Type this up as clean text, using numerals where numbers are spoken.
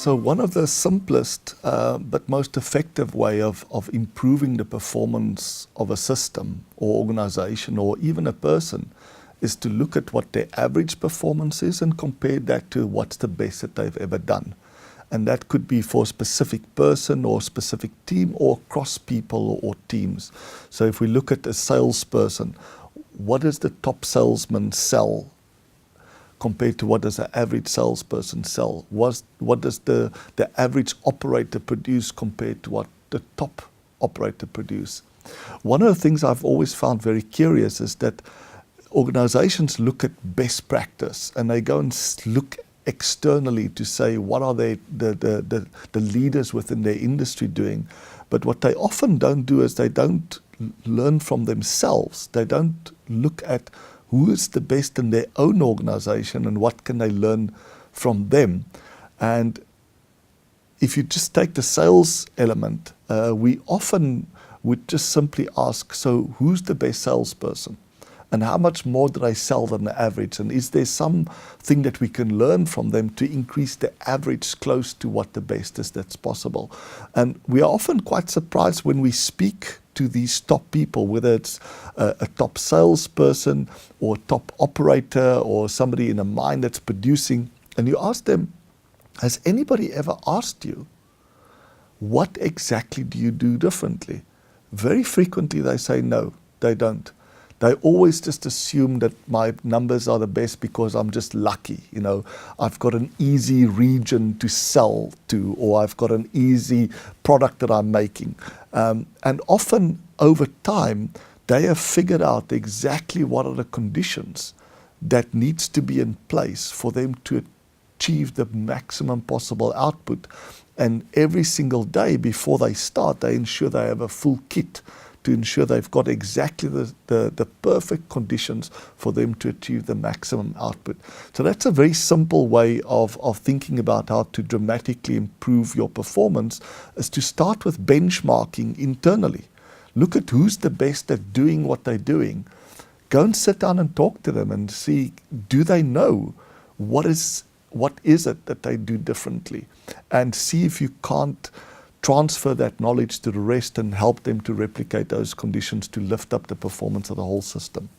So one of the simplest but most effective way of improving the performance of a system or organization or even a person is to look at what their average performance is and compare that to what's the best that they've ever done. And that could be for a specific person or specific team or across people or teams. So if we look at a salesperson, what does the top salesman sell compared to what does the average salesperson sell? What does the average operator produce compared to what the top operator produce? One of the things I've always found very curious is that organizations look at best practice and they go and look externally to say what are the leaders within their industry doing. But what they often don't do is they don't learn from themselves. They don't look at who is the best in their own organization and what can they learn from them. And if you just take the sales element, we often would just simply ask, so who's the best salesperson? And how much more do they sell than the average? And is there something that we can learn from them to increase the average close to what the best is that's possible? And we are often quite surprised when we speak to these top people, whether it's a top salesperson or a top operator or somebody in a mine that's producing, and you ask them, has anybody ever asked you, what exactly do you do differently? Very frequently they say no, they don't. They always just assume that my numbers are the best because I'm just lucky. You know, I've got an easy region to sell to, or I've got an easy product that I'm making. And often over time, they have figured out exactly what are the conditions that needs to be in place for them to achieve the maximum possible output. And every single day before they start, they ensure they have a full kit to ensure they've got exactly the perfect conditions for them to achieve the maximum output. So that's a very simple way of thinking about how to dramatically improve your performance, is to start with benchmarking internally. Look at who's the best at doing what they're doing. Go and sit down and talk to them and see, do they know what is it that they do differently? And see if you can't transfer that knowledge to the rest and help them to replicate those conditions to lift up the performance of the whole system.